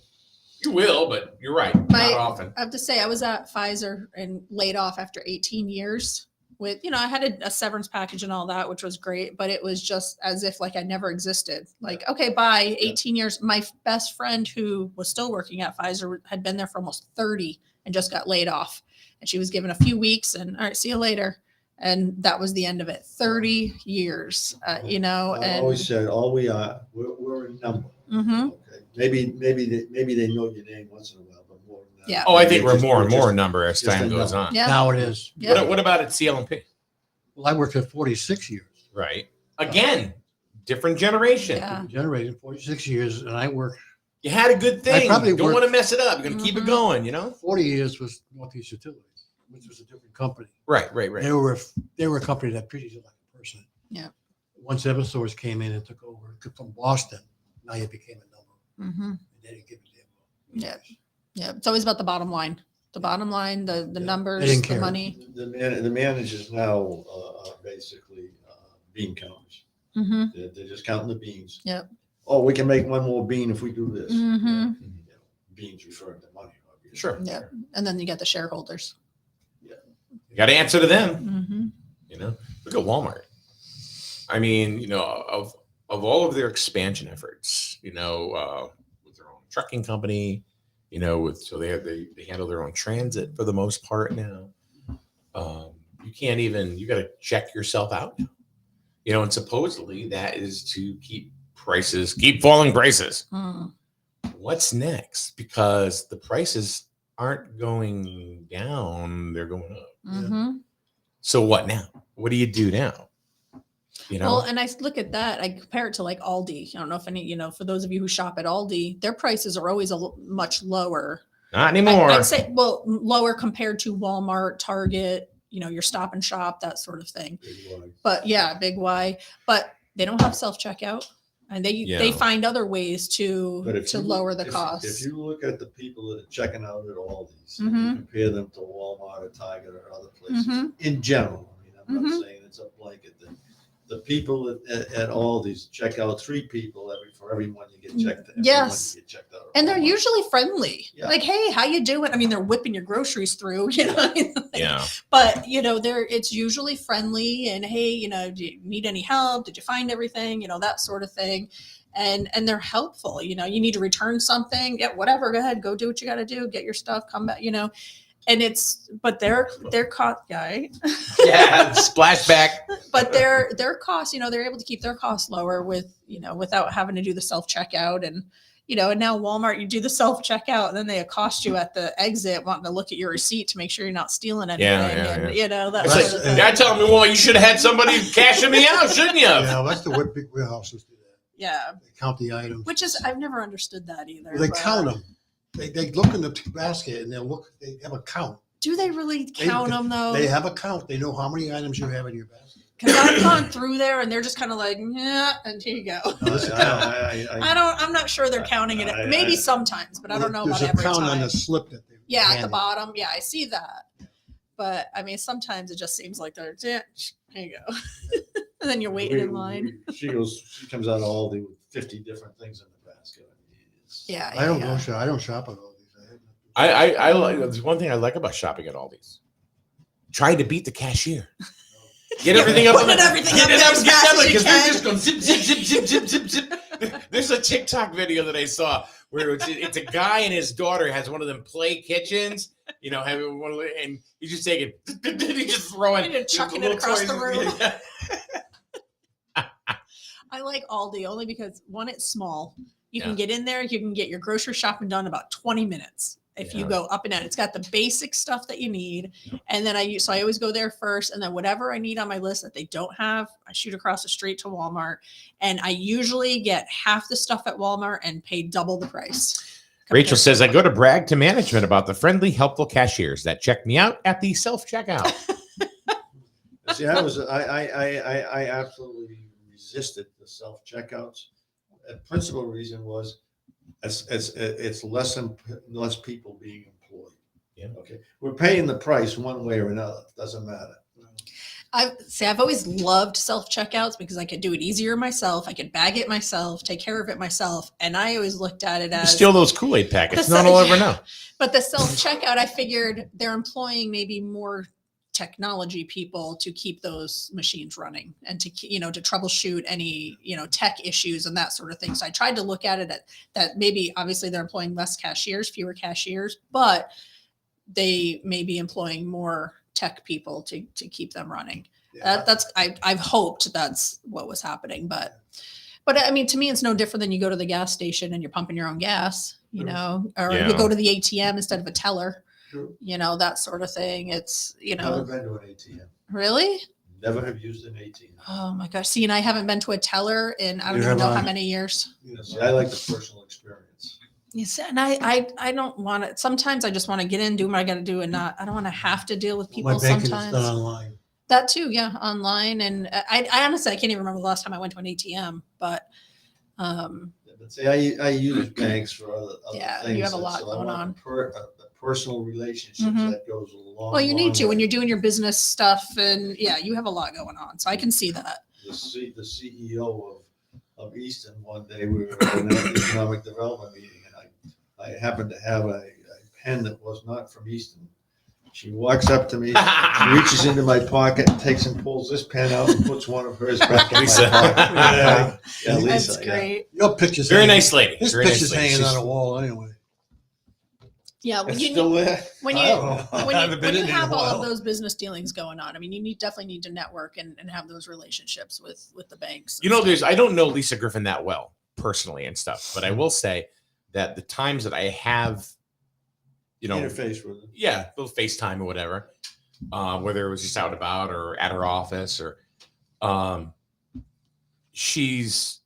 You will, but you're right. Not often. I have to say, I was at Pfizer and laid off after 18 years with, I had a severance package and all that, which was great, but it was just as if like I never existed. Like, okay, bye, 18 years. My best friend who was still working at Pfizer had been there for almost 30 and just got laid off. And she was given a few weeks and all right, see you later. And that was the end of it. 30 years, I and always said, all we are, we're a number. Mhm. Okay. Maybe they know your name once in a while, but more than that. Yeah. Oh, I think we're just- more and just- more a number as just a time goes number. on. Yeah. Now it is. Yeah. What about at CLMP? Well, I worked at 46 years. Right. Again, different generation. Yeah. Generated 46 years, and I worked You had a good thing. probably Don't worked- want to mess it up. You're going to keep it going, 40 years with Northeast Utilities, which was a different company. Right. They were a company that treated you like a person. Yeah. Once Eversource came in and took over from Boston, now you became a number. Mm-hmm. And they didn't give a damn. Yeah. Yeah. It's always about the bottom line. The bottom line, the numbers, didn't the care. money. The managers now are basically bean counters. Mm-hmm. They're just counting the beans. Yep. Oh, we can make one more bean if we do this. Mm-hmm. Beans referring to money, obviously. Sure. Yeah. And then you got the shareholders. You got to answer to them. Mm-hmm. Look at Walmart. I mean, of all of their expansion efforts, with their own trucking company, so they handle their own transit for the most part now. You got to check yourself out now. And supposedly that is to keep falling prices. Mm. What's next? Because the prices aren't going down, they're going up. Mm-hmm. So what now? What do you do now? Well, and I look at that, I compare it to like Aldi. I don't know if any, for those of you who shop at Aldi, their prices are always much lower. Not anymore. I'd say, well, lower compared to Walmart, Target, your Stop and Shop, that sort of thing. But yeah, Big Y. But they don't have self-checkout. And they find other ways to lower the cost. If you look at the people that are checking out at Aldi's, Mhm. and compare them to Walmart or Target or other places, Mhm. in general, I'm Mhm. not saying it's a blanket. The people at Aldi's check out 3 people for every one you get checked. Yes. You get checked out. And they're usually friendly. Yeah. Like, hey, how you doing? I mean, they're whipping your groceries through, Yeah. But it's usually friendly and hey, do you need any help? Did you find everything? That sort of thing. And they're helpful. You need to return something. Yeah, whatever. Go ahead, go do what you got to do. Get your stuff, come back, And but their cost guy. Yeah, splashback. But their costs, they're able to keep their costs lower without having to do the self checkout and and now Walmart, you do the self checkout and then they accost you at the exit wanting to look at your receipt to make sure you're not stealing anything. That It's sort like, of thing. guy telling me, well, you should have had somebody cashing me out, shouldn't you? Yeah, that's the way big warehouses do that. Yeah. They count the items. Which is I've never understood that either. They but- count them. They look in the basket and they have a count. Do they really count them though? They have a count. They know how many items you have in your basket. Because I've gone through there and they're just kind of like, yeah, and here you go. I'm not sure they're counting it. Maybe sometimes, but I don't know about every There's a count time. on the slip that they Yeah, at the handed. bottom. Yeah, I see that. But I mean, sometimes it just seems like they're, yeah, here you go. And then you're waiting in line. She comes out of Aldi with 50 different things in the basket. Yeah. I don't go shop. I don't shop at all these. I like. There's one thing I like about shopping at Aldi's. Trying to beat the cashier. Get everything up. Putting everything up as fast as you because they're can. just going zip, zip, zip, zip, zip, zip, zip. There's a TikTok video that I saw where it's a guy and his daughter has one of them play kitchens, having one of the, and he's just taking, he's just throwing, And chucking it little across toys. the room. Yeah. I like Aldi only because one, it's small. You can Yeah. get in there, you can get your grocery shopping done in about 20 minutes if you go up and down. It's got the basic stuff that you need. And then I always go there first. And then whatever I need on my list that they don't have, I shoot across the street to Walmart. And I usually get half the stuff at Walmart and pay double the price. Rachel says, I go to brag to management about the friendly, helpful cashiers that check me out at the self-checkout. See, I absolutely resisted the self checkouts. The principal reason was it's less people being employed. Yeah. Okay. We're paying the price one way or another. It doesn't matter. I've always loved self-checkouts because I could do it easier myself. I could bag it myself, take care of it myself. And I always looked at it as Steal those Kool-Aid packets. No one will ever know. But the self-checkout, I figured they're employing maybe more technology people to keep those machines running and to troubleshoot any tech issues and that sort of thing. So I tried to look at it that maybe obviously they're employing fewer cashiers, but they may be employing more tech people to keep them running. Yeah. I've hoped that's what was happening, but I mean, to me, it's no different than you go to the gas station and you're pumping your own gas, or you go to the ATM instead of a teller. True. That sort of thing. It's, Never been to an ATM. Really? Never have used an ATM. Oh my gosh. See, and I haven't been to a teller in, I don't even know how many years. See, I like the personal experience. Yes. And I don't want it. Sometimes I just want to get in, do what I got to do and I don't want to have to deal with people My banking is sometimes. done online. That too. Yeah. Online. And I honestly, I can't even remember the last time I went to an ATM, but, But see, I use banks for other things. you have a lot so I going want on. The personal relationships Mhm. that goes along. Well, you need to when you're doing your business stuff and you have a lot going on. So I can see that. The CEO of Easton one day, we were at an economic development meeting, and I happened to have a pen that was not from Easton. She walks up to me, she reaches into my pocket, takes and pulls this pen out and puts one of hers back in Lisa. my pocket. Yeah, Lisa. That's great. Your picture's Very hanging- nice lady. His Very nice picture's lady. hanging She's- on a wall anyway. Yeah. When It's you, still there. when I you, don't know. I when haven't you, been when you in a have all of while. those business dealings going on, I mean, you definitely need to network and have those relationships with the banks. I don't know Lisa Griffin that well personally and stuff, but I will say that the times that I have, Interface with them. yeah, little FaceTime or whatever, whether it was just out and about or at her office or, she's,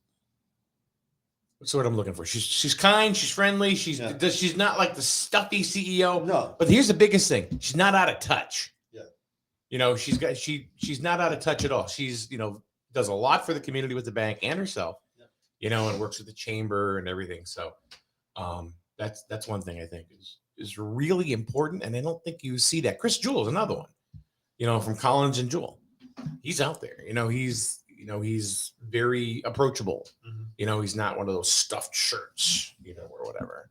what's the word I'm looking for? She's kind, she's friendly, she's not like the stuffy CEO. No. But here's the biggest thing: she's not out of touch. Yeah. She's not out of touch at all. She's does a lot for the community with the bank and herself. Yeah. And works with the chamber and everything. So, that's one thing I think is really important, and I don't think you see that. Chris Jewell is another one. From Collins and Jewell, he's out there. He's very approachable. Mhm. He's not one of those stuffed shirts, or whatever.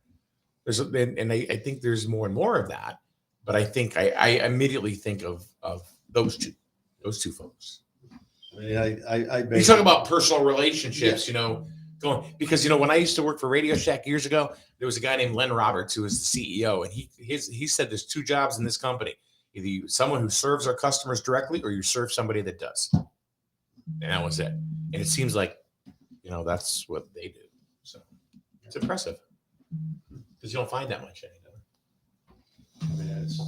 I think there's more and more of that, but I think I immediately think of those two folks. I mean, I You talk about personal relationships, going because when I used to work for Radio Shack years ago, there was a guy named Len Roberts who was the CEO, and he said there's two jobs in this company: either someone who serves our customers directly, or you serve somebody that does. And that was it. And it seems like that's what they do. So it's impressive because you don't find that much anymore. I mean, it's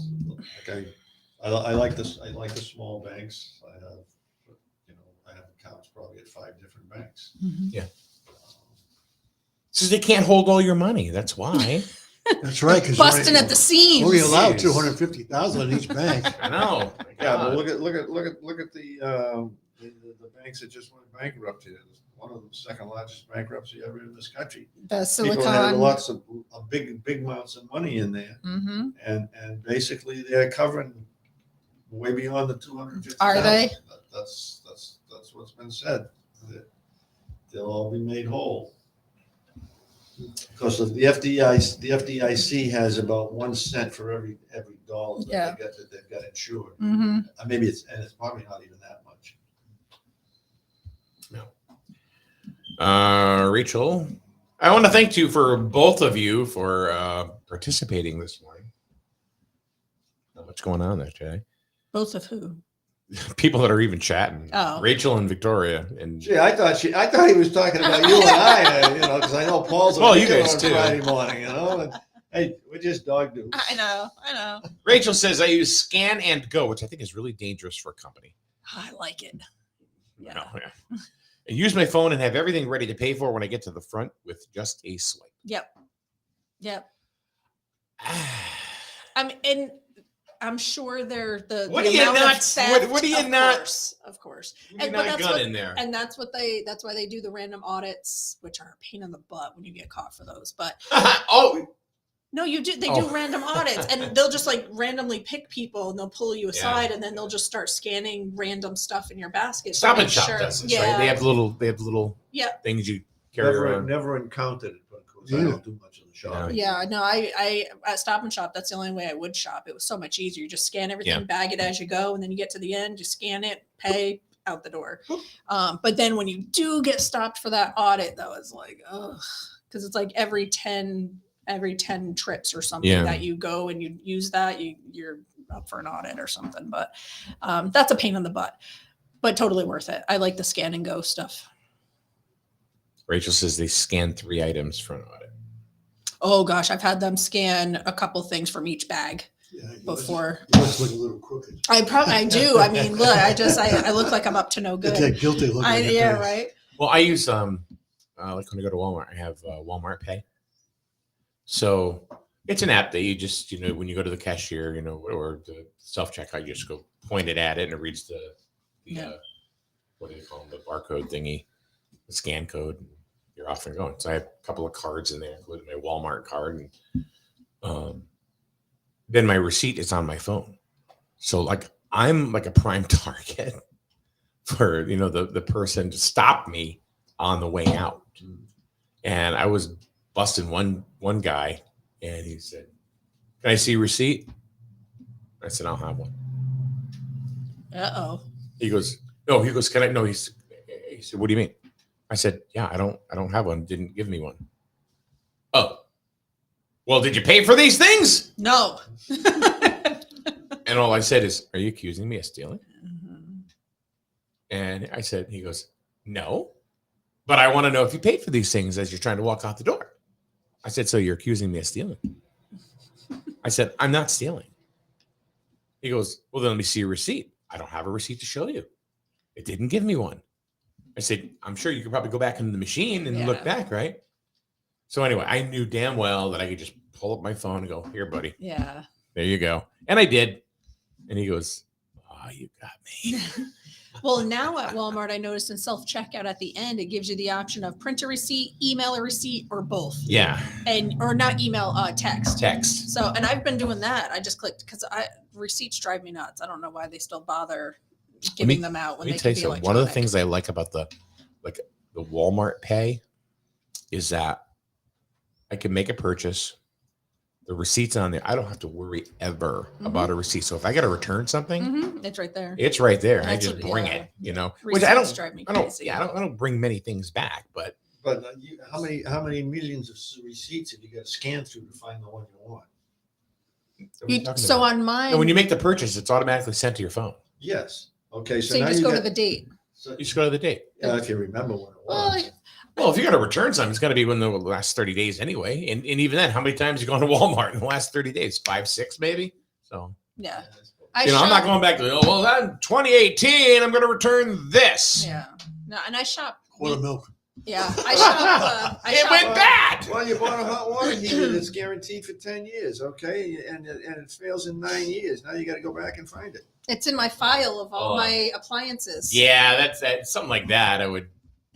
like I like this. I like the small banks. I have accounts probably at 5 different banks. Yeah. So they can't hold all your money. That's why. That's right. 'Cause Busting at the seams. Only allowed Jeez. 250,000 in each bank. I know. Yeah, but look at the banks that just went bankrupt here. One of them, second largest bankruptcy ever in this country. The People had Silicon. lots of big amounts of money in there, Mm-hmm. and basically they're covering way beyond the 250,000. Are they? That's what's been said. They'll all be made whole. Because the FDIC has about 1 cent for every dollar that they've got insured. Mm-hmm. Maybe it's probably not even that much. Rachel, I want to thank you for both of you for participating this morning. What's going on there, Jay? Both of who? People that are even chatting. Oh. Rachel and Victoria. And Gee, I thought he was talking about you and I, because I know Paul's Well, on you guys too. Friday morning, And, hey, we're just dog dudes. I know. Rachel says I use Scan and Go, which I think is really dangerous for a company. I like it. Yeah. No, yeah. I use my phone and have everything ready to pay for when I get to the front with just a swipe. Yep. I'm sure they're the. What the do you amount not? of theft, What do you of not? Course, of course. And not gun in there. And that's why they do the random audits, which are a pain in the butt when you get caught for those. But no, you do. They do random audits, and they'll just like randomly pick people, and they'll pull you aside, and then they'll just start scanning random stuff in your basket. Stop and Shop does this, right? They have little things you carry around. Never encountered it, but of course I don't do much of the shopping. Yeah, no, I at Stop and Shop, that's the only way I would shop. It was so much easier. You just scan everything, bag it as you go, and then you get to the end, you scan it, pay, out the door. But then when you do get stopped for that audit, though, it's like, ugh, because it's like every 10 trips or something that you go and you use that, you're up for an audit or something. But that's a pain in the butt, but totally worth it. I like the Scan and Go stuff. Rachel says they scan 3 items for an audit. Oh gosh, I've had them scan a couple things from each bag before. You must look a little crooked. I do. I mean, look, I look like I'm up to no good. That guilty look. Right. Well, I use like when I go to Walmart, I have Walmart Pay. So it's an app that you just, when you go to the cashier, or the self-checkout, you just go point it at it and it reads the what do they call them, the barcode thingy, the scan code, and you're off and going. So I have a couple of cards in there, including my Walmart card. And then my receipt is on my phone. So like I'm like a prime target for, the person to stop me on the way out. And I was busting one guy, and he said, "Can I see a receipt?" I said, "I don't have one." Uh-oh. He goes, "No." He goes, "Can I?" No. He said, "What do you mean?" I said, "Yeah, I don't have one. Didn't give me one." "Oh, well, did you pay for these things?" No. And all I said is, "Are you accusing me of stealing?" And I said, he goes, "No, but I want to know if you paid for these things as you're trying to walk out the door." I said, "So you're accusing me of stealing?" I said, "I'm not stealing." He goes, "Well, then let me see your receipt." "I don't have a receipt to show you. It didn't give me one." I said, "I'm sure you could probably go back into the machine and look back, right?" So anyway, I knew damn well that I could just pull up my phone and go, "Here, buddy. Yeah. There you go." And I did. And he goes, "Oh, you got me." Well, now at Walmart, I noticed in self-checkout at the end, it gives you the option of print a receipt, email a receipt, or both. Yeah. Or not email, text. Text. So, and I've been doing that. I just clicked because receipts drive me nuts. I don't know why they still bother giving them out when they can be electronic. One of the things I like about the Walmart Pay is that I can make a purchase. The receipt's on there. I don't have to worry ever about a receipt. So if I got to return something, it's right there. It's right there. I just bring it, which I don't drive me I don't, crazy. I don't bring many things back, but how many millions of receipts have you got to scan through to find the one you want? So on mine, and when you make the purchase, it's automatically sent to your phone. Yes. Okay. So you just go to the date. You just go to the date. Yeah, if you remember when it was. Well, if you got to return something, it's got to be within the last 30 days anyway. And even then, how many times you gone to Walmart in the last 30 days? 5, 6 maybe? So yeah. I'm not going back to, that 2018, I'm going to return this. Yeah. No, and I shop. Quarter milk. Yeah. I shop. It went bad. Well, you bought a hot water heater that's guaranteed for 10 years, okay? And it fails in 9 years. Now you got to go back and find it. It's in my file of all my appliances. Yeah, that's something like that.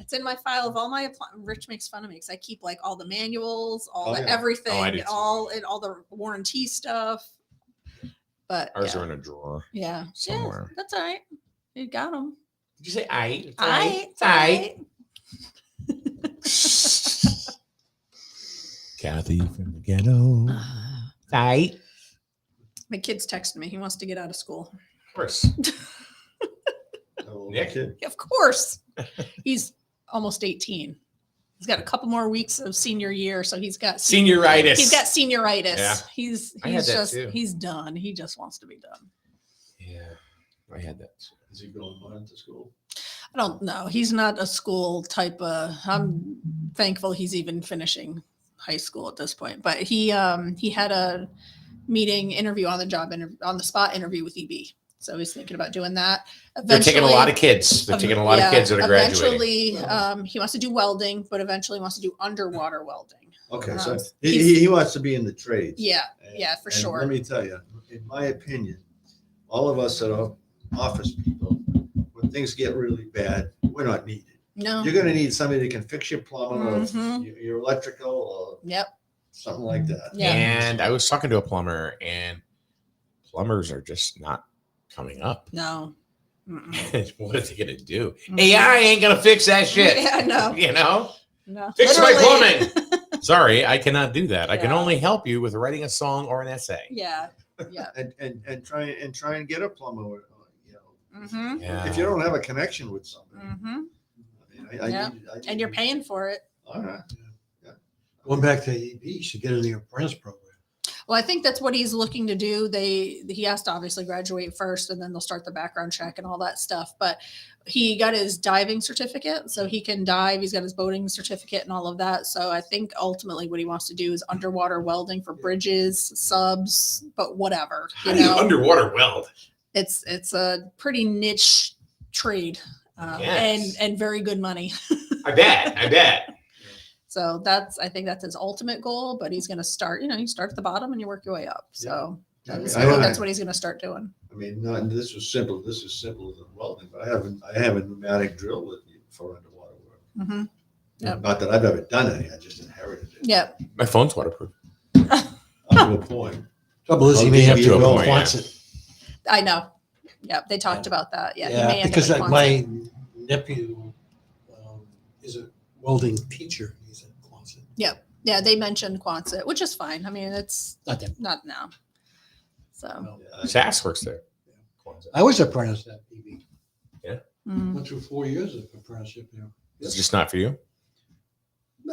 It's in my file of all my Rich makes fun of me because I keep like all the manuals, everything, and all the warranty stuff. But ours are in a drawer. Yeah, somewhere. Yeah, that's all right. You got them. Did you say I? I. Kathy from the ghetto. Right. My kid's texting me. He wants to get out of school. Of course. Nick? Of course. He's almost 18. He's got a couple more weeks of senior year, so he's got Senioritis. He's got senioritis. Yeah. He's I had that just too. he's done. He just wants to be done. Yeah, I had that. Is he going on to school? I don't know. He's not a school type of. I'm thankful he's even finishing high school at this point. But he had a interview on the spot interview with EB. So he's thinking about doing that. They're taking a lot of kids. They're taking a lot of kids that are graduating. Eventually, he wants to do welding, but eventually he wants to do underwater welding. Okay, so he wants to be in the trades. Yeah, for And sure. Let me tell you, in my opinion, all of us that are office people, when things get really bad, we're not needed. No. You're going to need somebody that can fix your plumbing Mhm. or your electrical or something like that. Yeah. And I was talking to a plumber, and plumbers are just not coming up. No. What are they gonna do? AI ain't gonna fix that shit. Yeah, no. You know? No. Fix my Literally. plumbing. Sorry, I cannot do that. I can Yeah. only help you with writing a song or an essay. Yeah. And try and get a plumber. You know, Mm-hmm. Yeah. if you don't have a connection with somebody, Mm-hmm. I Yeah. need And you're paying for it. All right. Going back to EB, you should get in the apprentice program. Well, I think that's what he's looking to do. He has to obviously graduate first, and then they'll start the background check and all that stuff. But he got his diving certificate, so he can dive. He's got his boating certificate and all of that. So I think ultimately what he wants to do is underwater welding for bridges, subs, but whatever. How do you underwater weld? It's a pretty niche trade, Yes. and very good money. I bet. So I think that's his ultimate goal, but he's going to start, you start at the bottom and you work your way up. So Yeah. I think I mean, that's what he's going to start doing. I mean, this is simple. This is simpler than welding, but I have a pneumatic drill with me for underwater work. Mm-hmm. Yep. Not that I've ever done any. I just inherited it. Yep. My phone's waterproof. Up to a point. Trouble is, he may have Okay, to well, go wants it. I know. Yep. They talked about that. Yeah. He may end Because up at my Quonset. nephew is a welding teacher. He's at Quonset. Yep. Yeah. They mentioned Quonset, which is fine. I mean, it's Not that. not now. So. Sass works there. I was apprentice at EB. Yeah. Mm. Went through 4 years of apprenticeship there. It's just not for you.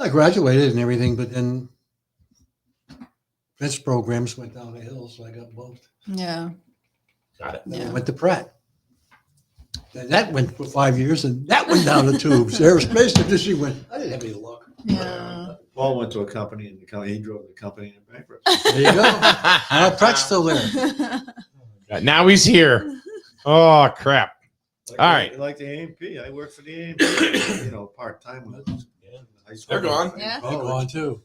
I graduated and everything, but then fence programs went down the hill, so I got bumped. Yeah. Got it. Then I went to Pratt. And that went for 5 years, and that went down the tubes. Aerospace industry went. I didn't have any luck. Yeah. Paul went to a company, and he drove the company into bankruptcy. There you go. Pratt's still there. Now he's here. Oh crap! All right. Like the A&P. I work for the A&P, part time. They're gone. Yeah. They're gone too.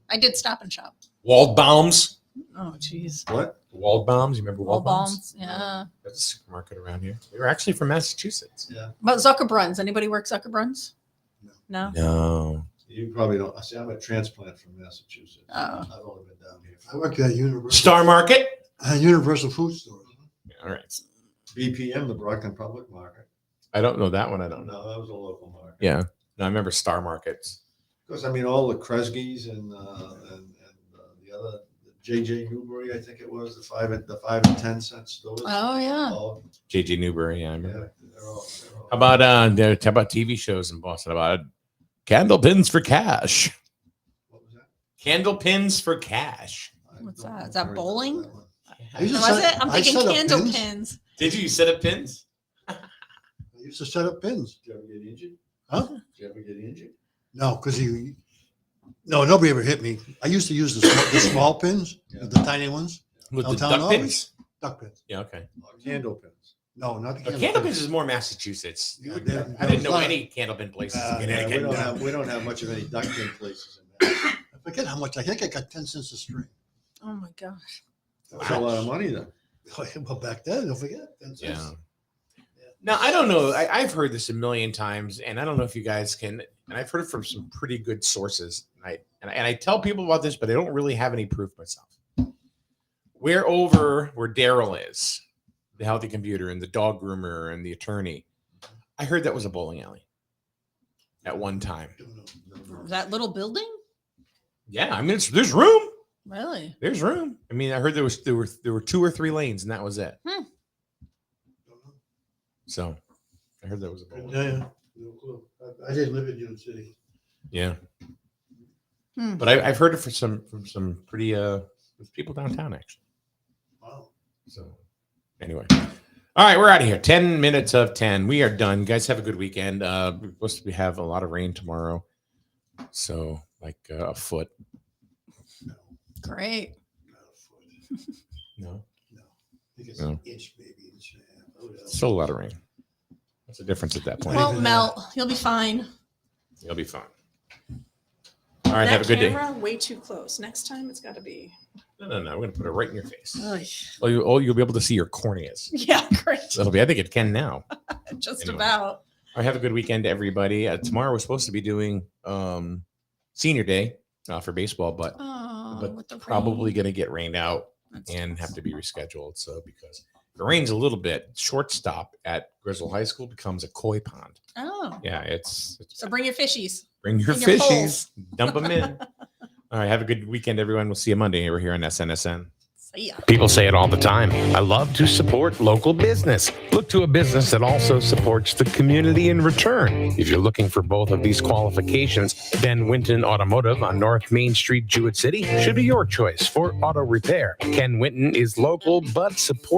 I did Stop and Shop. Waldbaum's. Oh, geez. What? Waldbaum's. You remember Wall Waldbaum's? bombs. Yeah. That's a supermarket around here. We were actually from Massachusetts. Yeah. But Zuckerbruns. Anybody work Zuckerbruns? No. No. You probably don't. See, I'm a transplant from Massachusetts. Oh. I've only been down here. I worked at Universal. Star Market. Universal Food Store. All right. BPM, the Brockton Public Market. I don't know that one. I don't know. No, that was a local market. Yeah. No, I remember Star Markets. Because I mean, all the Kresge's and the other JJ Newbury, I think it was the 5 and 10 cent stores. Oh, yeah. All, JJ Newbury. Yeah, I remember. they're all How about TV shows in Boston? About candle pins for cash. what was that? Candle pins for cash. What's that? Is that bowling? I used to Was set- it? I'm I thinking set up candle pins. pins. Did you set up pins? I used to set up pins. Did you ever get injured? Huh? Did you ever get injured? No, because nobody ever hit me. I used to use the small pins, the tiny ones. With the Downtown duck always. pins? Duck pins. Yeah, okay. Candle pins. No, not the The candle pins is more Massachusetts. Yeah, I didn't know not- any candle pin places in we Connecticut. don't have much of any duck pin places in there. I forget how much. I think I got 10 cents a string. Oh, my gosh. That's a lot of money, though. Well, back then, don't forget. 10 cents. Yeah. Now, I don't know. I've heard this a million times, and I don't know if you guys can. And I've heard it from some pretty good sources. And I tell people about this, but I don't really have any proof myself. We're over where Daryl is, the healthy computer, and the dog groomer, and the attorney. I heard that was a bowling alley at one time. That little building? Yeah, I mean, there's room. Really? There's room. I mean, I heard there were 2 or 3 lanes, and that was it. So, I heard that was a bowl. Yeah, no clue. I didn't live in Union City. Yeah. But I've heard it from some pretty people downtown actually. Wow. So anyway. All right, we're out of here. 10 minutes of 10. We are done. You guys have a good weekend. We're supposed to have a lot of rain tomorrow. So like a foot. Great. No. I think it's No. an inch, maybe inch and a half. Oh, yeah. Still a lot of rain. What's the difference at that point? Won't melt. You'll be fine. You'll be fine. All right, have a good day. Camera way too close. Next time it's got to be. No. We're gonna put it right in your face. Oy. You'll be able to see your corneas. Yeah, great. That'll be. I think it can now. Just Anyway. about. All right, have a good weekend, everybody. Tomorrow we're supposed to be doing senior day for baseball, but With the probably rain. going to get rained out and have to be rescheduled. So because if it rains a little bit, shortstop at Griswold High School becomes a koi pond. Oh. Yeah, it's So bring your fishies. bring your Bring your fishies, dump them in. All right, have a good weekend, everyone. We'll see you Monday. We're here on SNSN. See ya. People say it all the time. I love to support local business. Look to a business that also supports the community in return. If you're looking for both of these qualifications, then Winton Automotive on North Main Street, Jewett City should be your choice for auto repair. Ken Winton is local, but supports